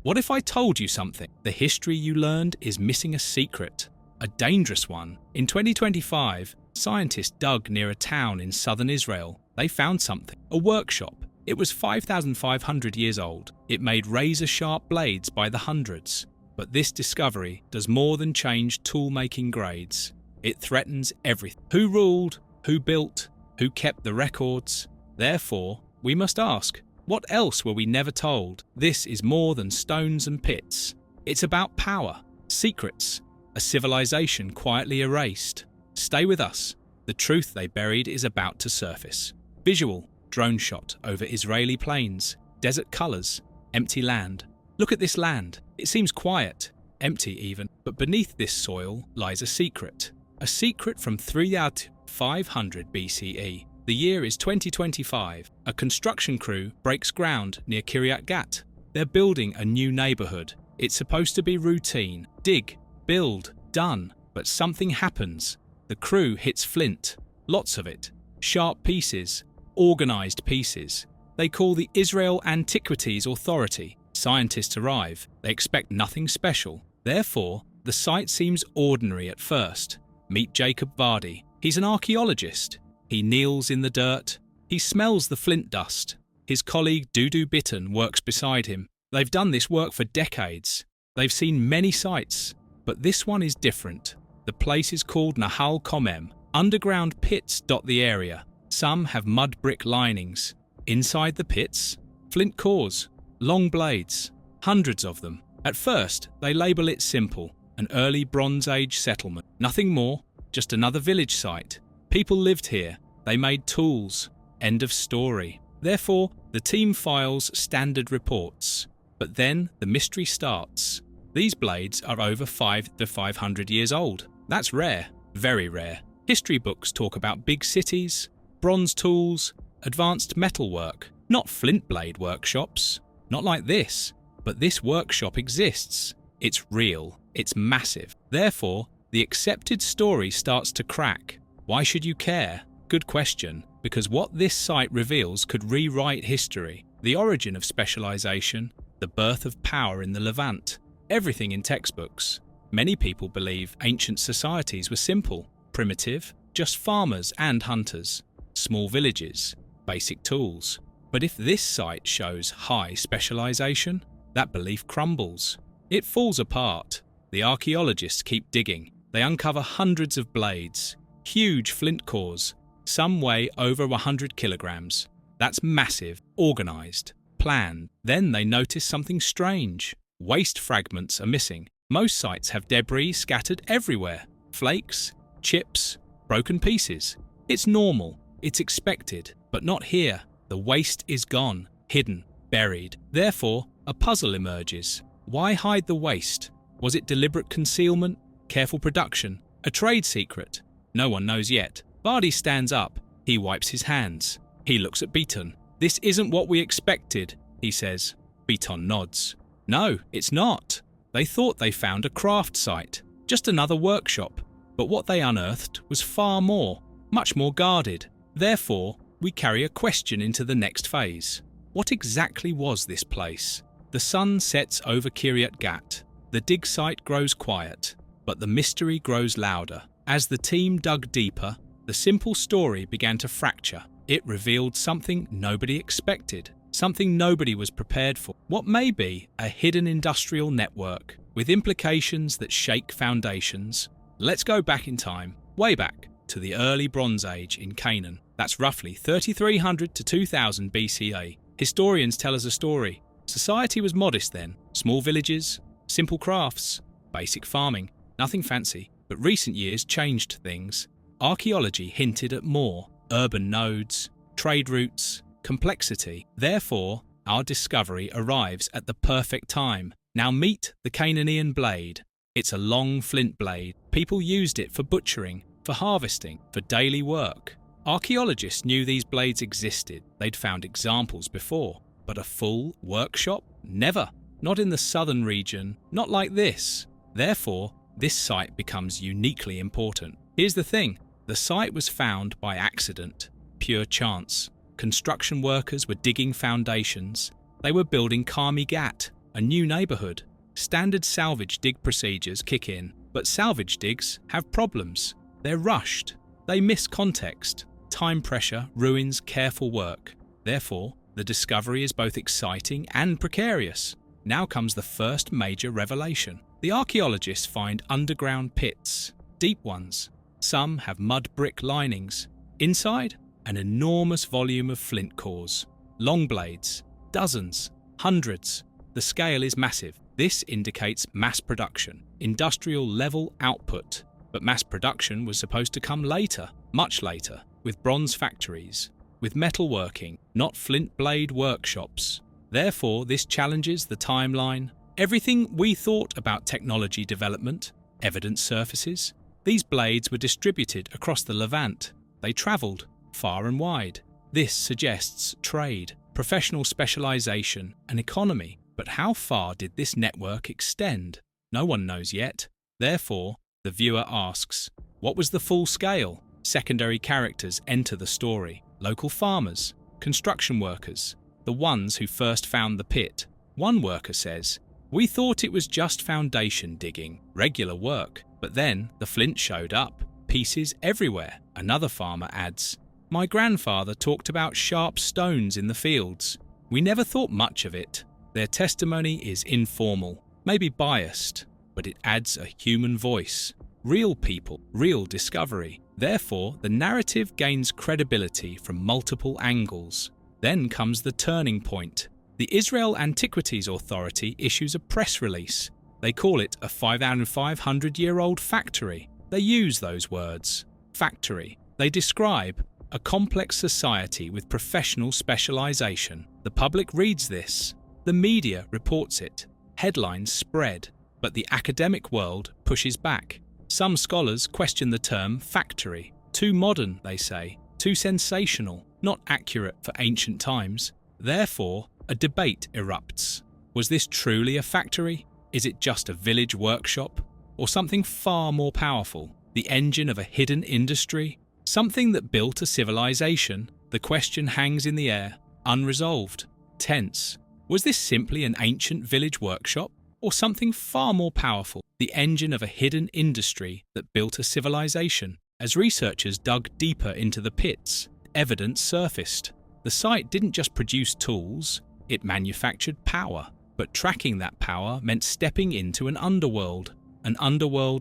What if I told you something? The history you learned is missing a secret, a dangerous one. In 2025, scientists dug near a town in southern Israel. They found something, a workshop. It was 5,500 years old. It made razor-sharp blades by the hundreds. But this discovery does more than change tool-making grades. It threatens everything. Who ruled? Who built? Who kept the records? Therefore, we must ask, what else were we never told? This is more than stones and pits. It's about power, secrets, a civilization quietly erased. Stay with us. The truth they buried is about to surface. Visual, drone shot over Israeli plains, desert colors, empty land. Look at this land. It seems quiet, empty even, but beneath this soil lies a secret. A secret from 3,500 BCE. The year is 2025. A construction crew breaks ground near Kiryat Gat. They're building a new neighborhood. It's supposed to be routine. Dig, build, done. But something happens. The crew hits flint. Lots of it. Sharp pieces. Organized pieces. They call the Israel Antiquities Authority. Scientists arrive. They expect nothing special. Therefore, the site seems ordinary at first. Meet Jacob Vardy. He's an archaeologist. He kneels in the dirt. He smells the flint dust. His colleague Dudu Bitton works beside him. They've done this work for decades. They've seen many sites, but this one is different. The place is called Nahal Komem. Underground pits dot the area. Some have mud brick linings. Inside the pits, flint cores, long blades, hundreds of them. At first, they label it simple, an early Bronze Age settlement. Nothing more, just another village site. People lived here. They made tools. End of story. Therefore, the team files standard reports. But then the mystery starts. These blades are over 500 years old. That's rare, very rare. History books talk about big cities, bronze tools, advanced metalwork, not flint blade workshops. Not like this. But this workshop exists. It's real. It's massive. Therefore, the accepted story starts to crack. Why should you care? Good question, because what this site reveals could rewrite history. The origin of specialization, the birth of power in the Levant, everything in textbooks. Many people believe ancient societies were simple, primitive, just farmers and hunters, small villages, basic tools. But if this site shows high specialization, that belief crumbles. It falls apart. The archaeologists keep digging. They uncover hundreds of blades, huge flint cores. Some weigh over 100 kilograms. That's massive, organized, planned. Then they notice something strange. Waste fragments are missing. Most sites have debris scattered everywhere. Flakes, chips, broken pieces. It's normal. It's expected. But not here. The waste is gone, hidden, buried. Therefore, a puzzle emerges. Why hide the waste? Was it deliberate concealment? Careful production? A trade secret? No one knows yet. Vardy stands up. He wipes his hands. He looks at Beaton. This isn't what we expected, he says. Beaton nods. No, it's not. They thought they found a craft site, just another workshop. But what they unearthed was far more, much more guarded. Therefore, we carry a question into the next phase. What exactly was this place? The sun sets over Kiryat Gat. The dig site grows quiet, but the mystery grows louder. As the team dug deeper, the simple story began to fracture. It revealed something nobody expected, something nobody was prepared for. What may be a hidden industrial network with implications that shake foundations. Let's go back in time, way back to the early Bronze Age in Canaan. That's roughly 3300 to 2000 BCE. Historians tell us a story. Society was modest then. Small villages, simple crafts, basic farming, nothing fancy. But recent years changed things. Archaeology hinted at more. Urban nodes, trade routes, complexity. Therefore, our discovery arrives at the perfect time. Now meet the Canaanian blade. It's a long flint blade. People used it for butchering, for harvesting, for daily work. Archaeologists knew these blades existed. They'd found examples before. But a full workshop? Never. Not in the southern region. Not like this. Therefore, this site becomes uniquely important. Here's the thing. The site was found by accident. Pure chance. Construction workers were digging foundations. They were building Karmi Gat, a new neighborhood. Standard salvage dig procedures kick in, but salvage digs have problems. They're rushed. They miss context. Time pressure ruins careful work. Therefore, the discovery is both exciting and precarious. Now comes the first major revelation. The archaeologists find underground pits, deep ones. Some have mud brick linings. Inside, an enormous volume of flint cores. Long blades, dozens, hundreds. The scale is massive. This indicates mass production, industrial level output. But mass production was supposed to come later, much later, with bronze factories, with metalworking, not flint blade workshops. Therefore, this challenges the timeline. Everything we thought about technology development, evidence surfaces. These blades were distributed across the Levant. They travelled far and wide. This suggests trade, professional specialization, and economy. But how far did this network extend? No one knows yet. Therefore, the viewer asks, what was the full scale? Secondary characters enter the story. Local farmers, construction workers, the ones who first found the pit. One worker says, "We thought it was just foundation digging, regular work, but then the flint showed up, pieces everywhere." Another farmer adds, "My grandfather talked about sharp stones in the fields. We never thought much of it." Their testimony is informal, maybe biased, but it adds a human voice. Real people, real discovery. Therefore, the narrative gains credibility from multiple angles. Then comes the turning point. The Israel Antiquities Authority issues a press release. They call it a 5,500-year-old factory. They use those words. Factory. They describe a complex society with professional specialization. The public reads this. The media reports it. Headlines spread. But the academic world pushes back. Some scholars question the term factory. Too modern, they say. Too sensational. Not accurate for ancient times. Therefore, a debate erupts. Was this truly a factory? Is it just a village workshop? Or something far more powerful? The engine of a hidden industry? Something that built a civilization? The question hangs in the air, unresolved, tense. Was this simply an ancient village workshop? Or something far more powerful? The engine of a hidden industry that built a civilization? As researchers dug deeper into the pits, evidence surfaced. The site didn't just produce tools, it manufactured power. But tracking that power meant stepping into an underworld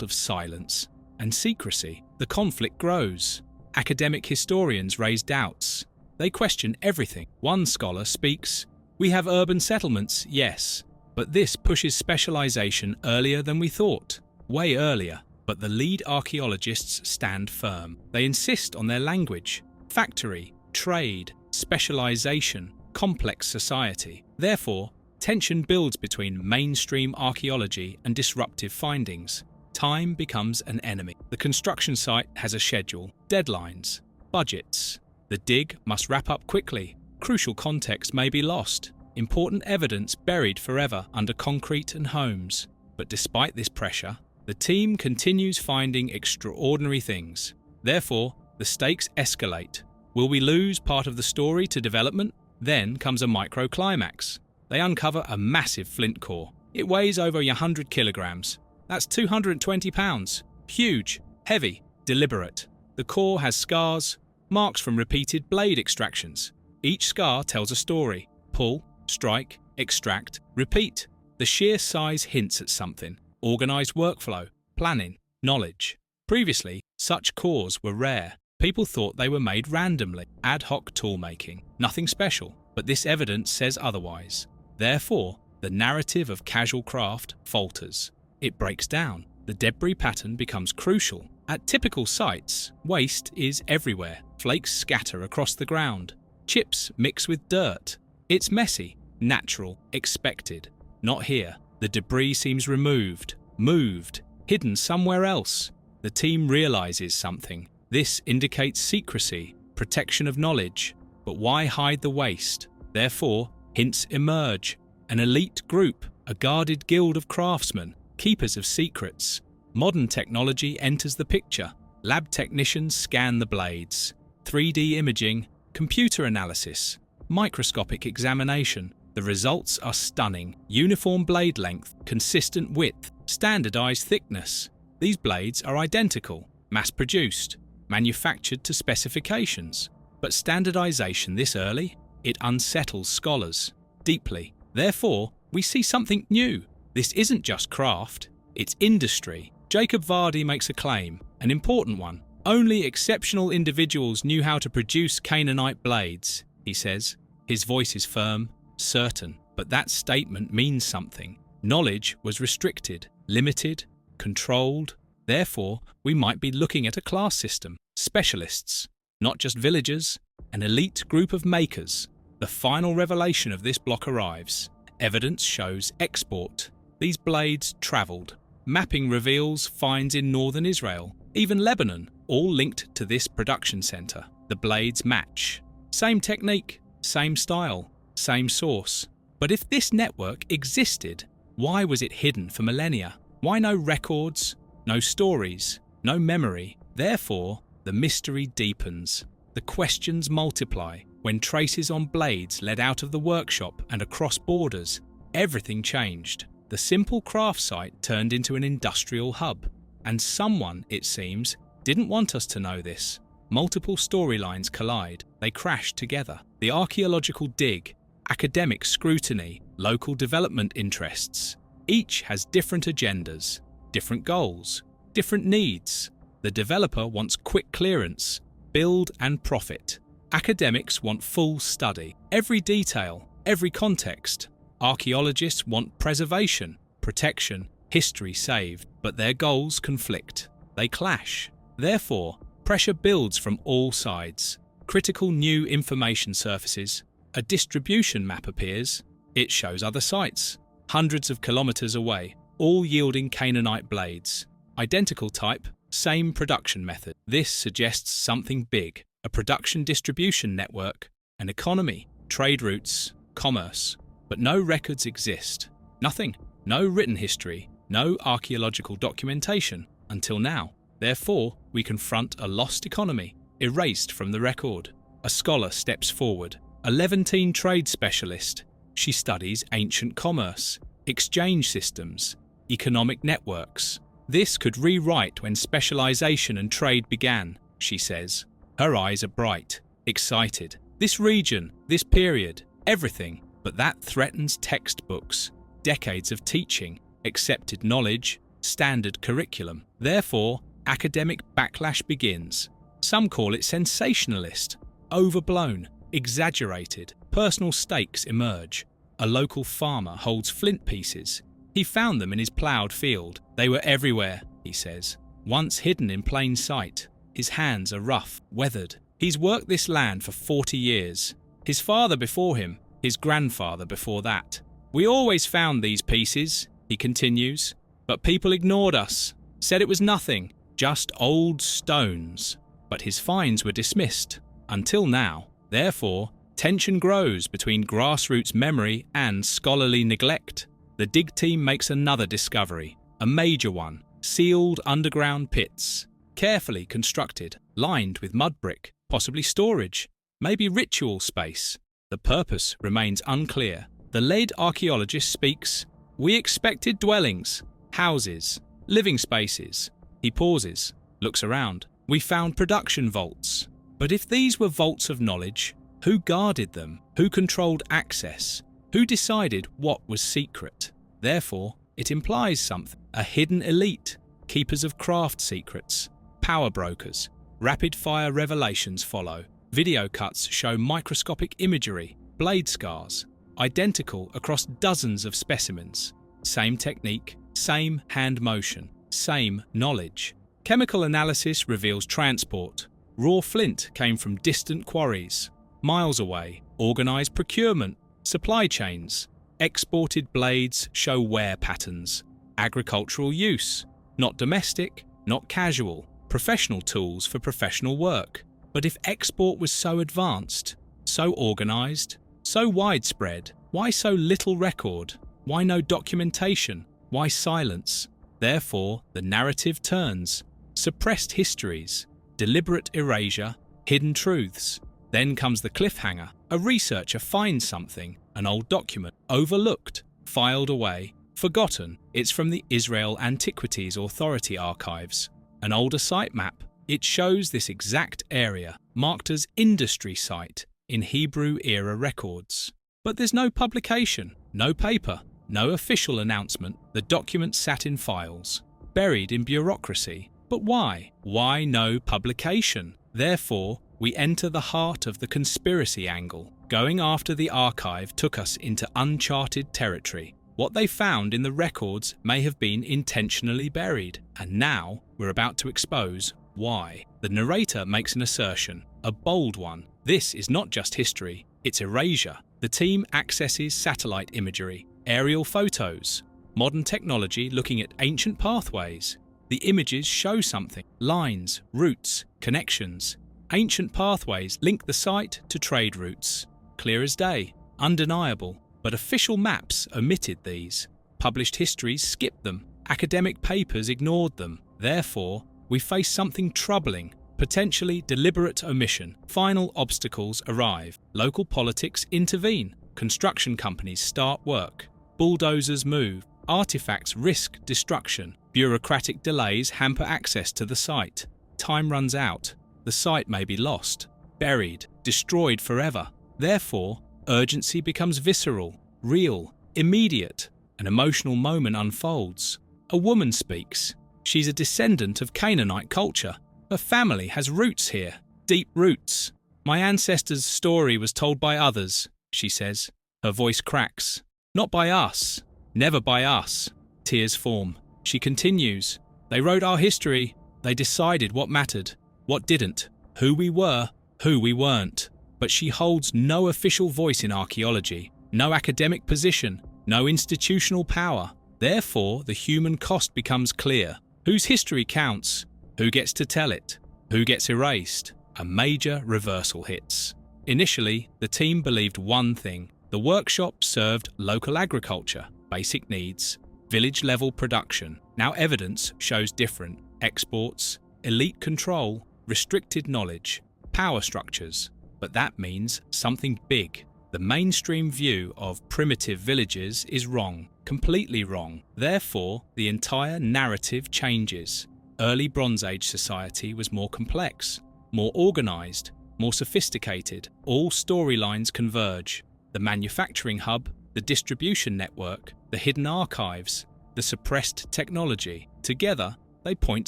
of silence and secrecy. The conflict grows. Academic historians raise doubts. They question everything. One scholar speaks, "We have urban settlements, yes, but this pushes specialization earlier than we thought, way earlier." But the lead archaeologists stand firm. They insist on their language. Factory, trade, specialization, complex society. Therefore, tension builds between mainstream archaeology and disruptive findings. Time becomes an enemy. The construction site has a schedule, deadlines, budgets. The dig must wrap up quickly. Crucial context may be lost. Important evidence buried forever under concrete and homes. But despite this pressure, the team continues finding extraordinary things. Therefore, the stakes escalate. Will we lose part of the story to development? Then comes a micro-climax. They uncover a massive flint core. It weighs over 100 kilograms. That's 220 pounds. Huge, heavy, deliberate. The core has scars, marks from repeated blade extractions. Each scar tells a story. Pull, strike, extract, repeat. The sheer size hints at something. Organized workflow, planning, knowledge. Previously, such cores were rare. People thought they were made randomly. Ad hoc toolmaking. Nothing special. But this evidence says otherwise. Therefore, the narrative of casual craft falters. It breaks down. The debris pattern becomes crucial. At typical sites, waste is everywhere. Flakes scatter across the ground. Chips mix with dirt. It's messy, natural, expected. Not here. The debris seems removed, moved, hidden somewhere else. The team realizes something. This indicates secrecy, protection of knowledge. But why hide the waste? Therefore, hints emerge. An elite group, a guarded guild of craftsmen, keepers of secrets. Modern technology enters the picture. Lab technicians scan the blades. 3D imaging, computer analysis, microscopic examination. The results are stunning. Uniform blade length, consistent width, standardized thickness. These blades are identical, mass-produced, manufactured to specifications. But standardization this early? It unsettles scholars deeply. Therefore, we see something new. This isn't just craft, it's industry. Jacob Vardy makes a claim, an important one. Only exceptional individuals knew how to produce Canaanite blades, he says. His voice is firm, certain, but that statement means something. Knowledge was restricted, limited, controlled. Therefore, we might be looking at a class system, specialists, not just villagers, an elite group of makers. The final revelation of this block arrives. Evidence shows export. These blades travelled. Mapping reveals finds in northern Israel, even Lebanon, all linked to this production centre. The blades match. Same technique, same style, same source. But if this network existed, why was it hidden for millennia? Why no records, no stories, no memory? Therefore, the mystery deepens. The questions multiply. When traces on blades led out of the workshop and across borders, everything changed. The simple craft site turned into an industrial hub. And someone, it seems, didn't want us to know this. Multiple storylines collide. They crash together. The archaeological dig, academic scrutiny, local development interests. Each has different agendas, different goals, different needs. The developer wants quick clearance, build and profit. Academics want full study, every detail, every context. Archaeologists want preservation, protection, history saved, but their goals conflict. They clash. Therefore, pressure builds from all sides. Critical new information surfaces. A distribution map appears. It shows other sites, hundreds of kilometers away, all yielding Canaanite blades. Identical type, same production method. This suggests something big. A production distribution network, an economy, trade routes, commerce. But no records exist. Nothing. No written history. No archaeological documentation. Until now. Therefore, we confront a lost economy, erased from the record. A scholar steps forward. A Levantine trade specialist. She studies ancient commerce, exchange systems, economic networks. This could rewrite when specialization and trade began, she says. Her eyes are bright, excited. This region, this period, everything. But that threatens textbooks, decades of teaching, accepted knowledge, standard curriculum. Therefore, academic backlash begins. Some call it sensationalist, overblown, exaggerated. Personal stakes emerge. A local farmer holds flint pieces. He found them in his ploughed field. They were everywhere, he says, once hidden in plain sight. His hands are rough, weathered. He's worked this land for 40 years. His father before him, his grandfather before that. We always found these pieces, he continues, but people ignored us, said it was nothing, just old stones. But his finds were dismissed, until now. Therefore, tension grows between grassroots memory and scholarly neglect. The dig team makes another discovery, a major one, sealed underground pits, carefully constructed, lined with mud brick, possibly storage, maybe ritual space. The purpose remains unclear. The lead archaeologist speaks. We expected dwellings, houses, living spaces. He pauses, looks around. We found production vaults. But if these were vaults of knowledge, who guarded them? Who controlled access? Who decided what was secret? Therefore, it implies something. A hidden elite, keepers of craft secrets, power brokers. Rapid-fire revelations follow. Video cuts show microscopic imagery, blade scars, identical across dozens of specimens. Same technique, same hand motion, same knowledge. Chemical analysis reveals transport. Raw flint came from distant quarries, miles away. Organised procurement, supply chains. Exported blades show wear patterns. Agricultural use, not domestic, not casual. Professional tools for professional work. But if export was so advanced, so organised, so widespread, why so little record? Why no documentation? Why silence? Therefore, the narrative turns. Suppressed histories, deliberate erasure, hidden truths. Then comes the cliffhanger. A researcher finds something, An old document, overlooked, filed away, forgotten. It's from the Israel Antiquities Authority archives. An older site map. It shows this exact area, marked as industry site in Hebrew-era records. But there's no publication, no paper, no official announcement. The document sat in files, buried in bureaucracy. But why? Why no publication? Therefore, we enter the heart of the conspiracy angle. Going after the archive took us into uncharted territory. What they found in the records may have been intentionally buried, and now we're about to expose why. The narrator makes an assertion, a bold one. This is not just history, it's erasure. The team accesses satellite imagery, aerial photos, modern technology looking at ancient pathways. The images show something: lines, routes, connections. Ancient pathways link the site to trade routes. Clear as day, undeniable. But official maps omitted these. Published histories skipped them. Academic papers ignored them. Therefore, we face something troubling, potentially deliberate omission. Final obstacles arrive. Local politics intervene. Construction companies start work. Bulldozers move. Artifacts risk destruction. Bureaucratic delays hamper access to the site. Time runs out. The site may be lost, buried, destroyed forever. Therefore, urgency becomes visceral, real, immediate. An emotional moment unfolds. A woman speaks. She's a descendant of Canaanite culture. Her family has roots here, deep roots. My ancestors' story was told by others, she says. Her voice cracks. Not by us. Never by us. Tears form. She continues. They wrote our history. They decided what mattered, what didn't, who we were, who we weren't. But she holds no official voice in archaeology, no academic position, no institutional power. Therefore, the human cost becomes clear. Whose history counts? Who gets to tell it? Who gets erased? A major reversal hits. Initially, the team believed one thing. The workshop served local agriculture, basic needs, village-level production. Now evidence shows different. Exports, elite control, restricted knowledge, power structures. But that means something big. The mainstream view of primitive villages is wrong, completely wrong. Therefore, the entire narrative changes. Early Bronze Age society was more complex, more organized, more sophisticated. All storylines converge. The manufacturing hub, the distribution network, the hidden archives, the suppressed technology. Together, they point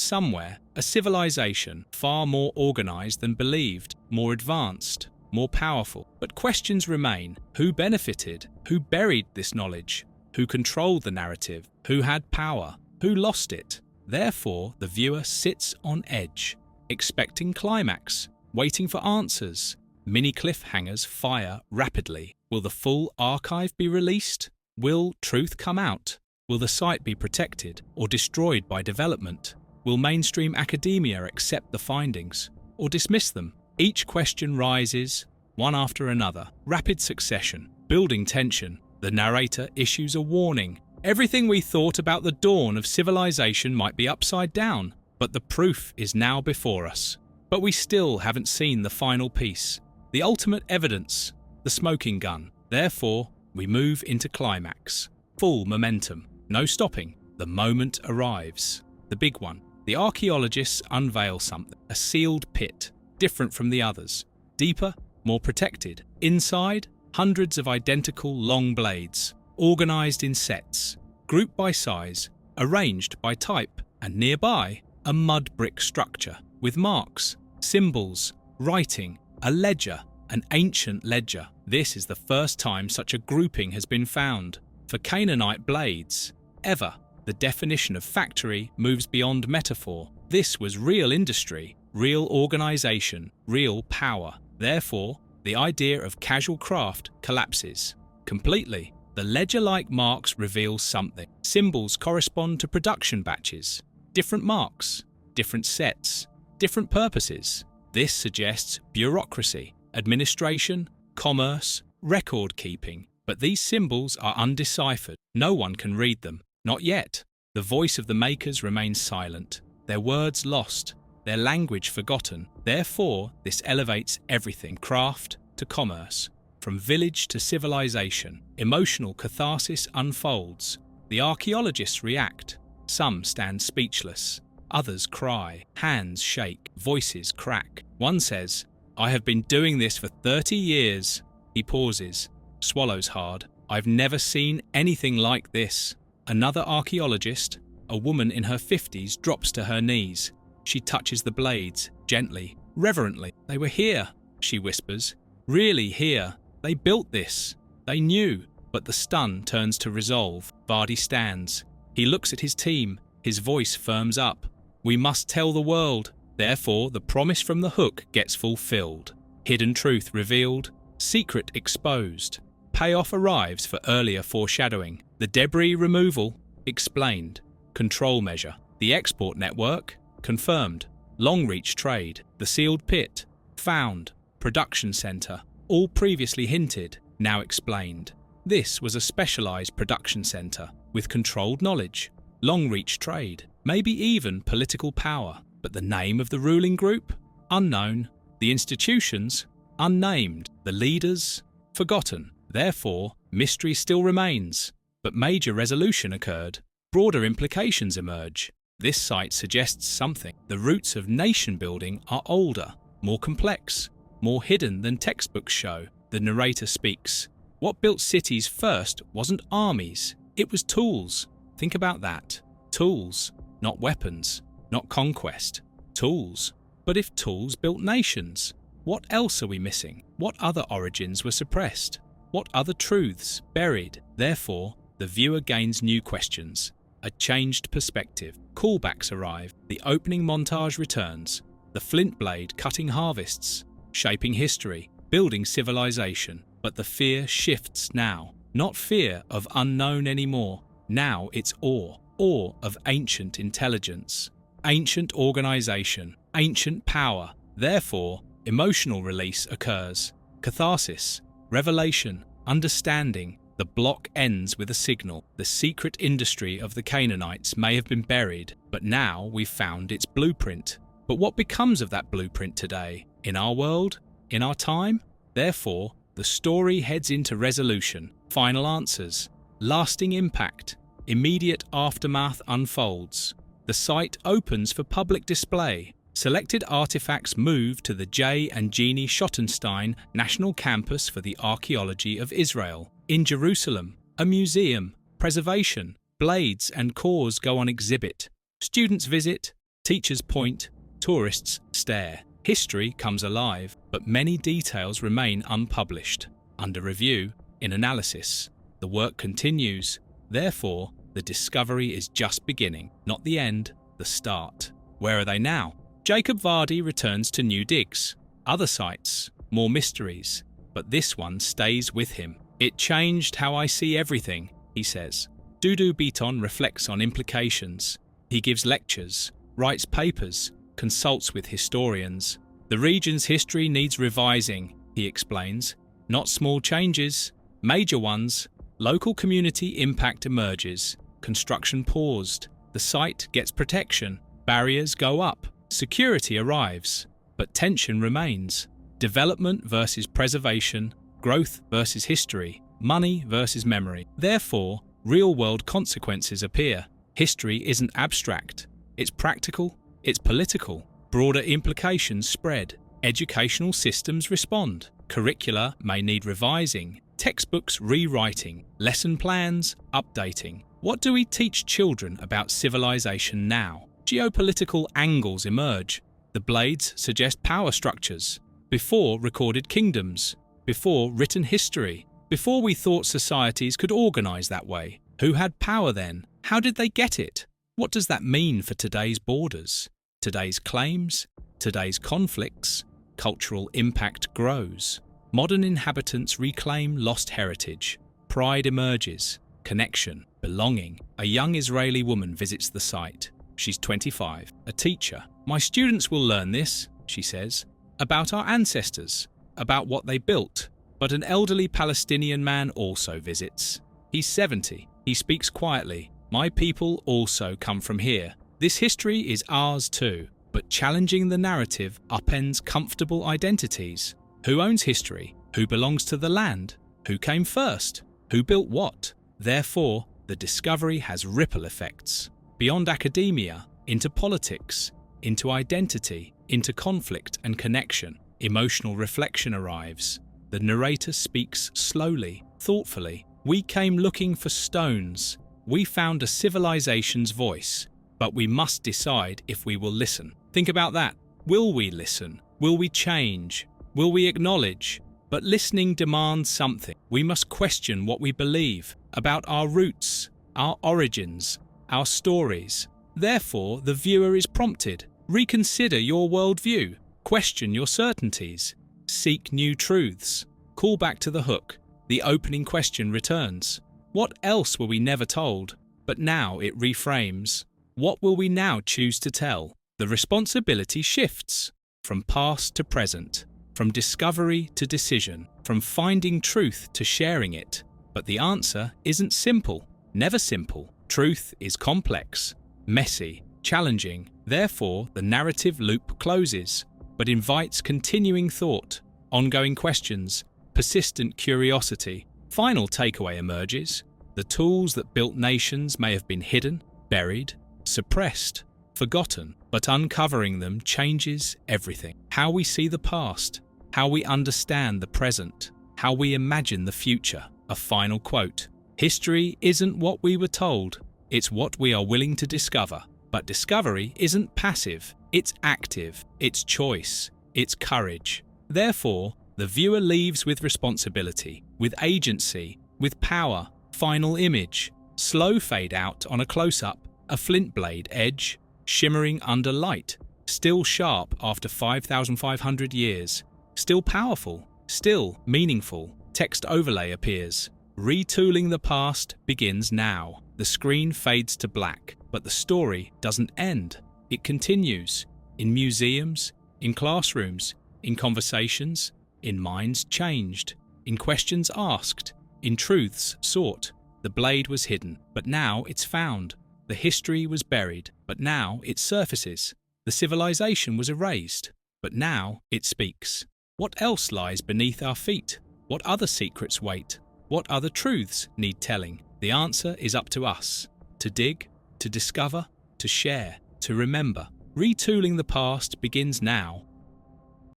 somewhere. A civilization far more organized than believed, more advanced, more powerful. But questions remain. Who benefited? Who buried this knowledge? Who controlled the narrative? Who had power? Who lost it? Therefore, the viewer sits on edge, expecting climax, waiting for answers. Mini cliffhangers fire rapidly. Will the full archive be released? Will truth come out? Will the site be protected or destroyed by development? Will mainstream academia accept the findings or dismiss them? Each question rises, one after another, rapid succession, building tension. The narrator issues a warning. Everything we thought about the dawn of civilization might be upside down, but the proof is now before us. But we still haven't seen the final piece, the ultimate evidence, the smoking gun. Therefore, we move into climax. Full momentum, no stopping. The moment arrives. The big one. The archaeologists unveil something, a sealed pit, different from the others, deeper, more protected. Inside, hundreds of identical long blades, organized in sets, grouped by size, arranged by type, and nearby, a mud brick structure with marks, symbols, writing, a ledger, an ancient ledger. This is the first time such a grouping has been found. For Canaanite blades, ever. The definition of factory moves beyond metaphor. This was real industry, real organization, real power. Therefore, the idea of casual craft collapses completely. The ledger-like marks reveal something. Symbols correspond to production batches. Different marks, different sets, different purposes. This suggests bureaucracy, administration, commerce, record-keeping. But these symbols are undeciphered. No one can read them. Not yet. The voice of the makers remains silent, their words lost, their language forgotten. Therefore, this elevates everything, craft to commerce, from From village to civilization, emotional catharsis unfolds. The archaeologists react. Some stand speechless. Others cry, hands shake, voices crack. One says, "I have been doing this for 30 years. He pauses, swallows hard. "I've never seen anything like this." Another archaeologist, a woman in her 50s, drops to her knees. She touches the blades, gently, reverently. "They were here," she whispers. "Really here. They built this. They knew." But the stun turns to resolve. Vardy stands. He looks at his team. His voice firms up. "We must tell the world." Therefore, the promise from the hook gets fulfilled. Hidden truth revealed. Secret exposed. Payoff arrives for earlier foreshadowing. The debris removal explained. Control measure. The export network confirmed. Long-reach trade. The sealed pit found. Production center. All previously hinted, now explained. This was a specialized production center with controlled knowledge, long-reach trade, maybe even political power. But the name of the ruling group? Unknown. The institutions? Unnamed. The leaders? Forgotten. Therefore, mystery still remains. But major resolution occurred. Broader implications emerge. This site suggests something. The roots of nation-building are older, more complex, more hidden than textbooks show. The narrator speaks. What built cities first wasn't armies, it was tools. Think about that. Tools, not weapons, not conquest. Tools. But if tools built nations, what else are we missing? What other origins were suppressed? What other truths buried? Therefore, the viewer gains new questions, a changed perspective. Callbacks arrive. The opening montage returns. The flint blade cutting harvests, shaping history, building civilization. But the fear shifts now. Not fear of unknown anymore. Now it's awe. Awe of ancient intelligence, ancient organization, ancient power. Therefore, emotional release occurs. Catharsis, revelation, understanding. The block ends with a signal. The secret industry of the Canaanites may have been buried, but now we've found its blueprint. But what becomes of that blueprint today? In our world? In our time? Therefore, the story heads into resolution, final answers, lasting impact. Immediate aftermath unfolds. The site opens for public display. Selected artifacts move to the J. and Jeannie Schottenstein National Campus for the Archaeology of Israel. In Jerusalem, a museum, preservation, blades and cores go on exhibit. Students visit, teachers point, tourists stare. History comes alive, but many details remain unpublished. Under review, in analysis, the work continues. Therefore, the discovery is just beginning, not the end, the start. Where are they now? Jacob Vardy returns to new digs. Other sites, more mysteries, but this one stays with him. "It changed how I see everything," he says. Dudu Beaton reflects on implications. He gives lectures, writes papers, consults with historians. "The region's history needs revising," he explains. "Not small changes, major ones. Local community impact emerges. Construction paused. The site gets protection. Barriers go up. Security arrives. But tension remains. Development versus preservation, growth versus history, money versus memory. Therefore, real-world consequences appear. History isn't abstract. It's practical. It's political. Broader implications spread. Educational systems respond. Curricula may need revising. Textbooks rewriting. Lesson plans updating. What do we teach children about civilization now? Geopolitical angles emerge. The blades suggest power structures. Before recorded kingdoms. Before written history. Before we thought societies could organize that way. Who had power then? How did they get it? What does that mean for today's borders? Today's claims? Today's conflicts? Cultural impact grows. Modern inhabitants reclaim lost heritage. Pride emerges. Connection. Belonging. A young Israeli woman visits the site. She's 25, a teacher. "My students will learn this," she says, "about our ancestors, about what they built." But an elderly Palestinian man also visits. He's 70. He speaks quietly. "My people also come from here. This history is ours too." But challenging the narrative upends comfortable identities. Who owns history? Who belongs to the land? Who came first? Who built what? Therefore, the discovery has ripple effects beyond academia, into politics, into identity, into conflict and connection. Emotional reflection arrives. The narrator speaks slowly, thoughtfully. We came looking for stones. We found a civilization's voice, but we must decide if we will listen. Think about that. Will we listen? Will we change? Will we acknowledge? But listening demands something. We must question what we believe about our roots, our origins, our stories. Therefore, the viewer is prompted. Reconsider your worldview. Question your certainties. Seek new truths. Call back to the hook. The opening question returns. What else were we never told? But now it reframes. What will we now choose to tell? The responsibility shifts from past to present, from discovery to decision, from finding truth to sharing it. But the answer isn't simple, never simple. Truth is complex, messy, challenging. Therefore, the narrative loop closes, but invites continuing thought, ongoing questions, persistent curiosity. Final takeaway emerges. The tools that built nations may have been hidden, buried, suppressed, forgotten, but uncovering them changes everything. How we see the past, how we understand the present, how we imagine the future. A final quote. History isn't what we were told, it's what we are willing to discover. But discovery isn't passive, it's active, it's choice, it's courage. Therefore, the viewer leaves with responsibility, with agency, with power. Final image. Slow fade out on a close-up, a flint blade edge, shimmering under light, still sharp after 5,500 years, still powerful, still meaningful. Text overlay appears. Retooling the past begins now. The screen fades to black, but the story doesn't end. It continues. In museums, in classrooms, in conversations, in minds changed, in questions asked, in truths sought. The blade was hidden, but now it's found. The history was buried, but now it surfaces. The civilization was erased, but now it speaks. What else lies beneath our feet? What other secrets wait? What other truths need telling? The answer is up to us. To dig, to discover, to share, to remember. Retooling the past begins now.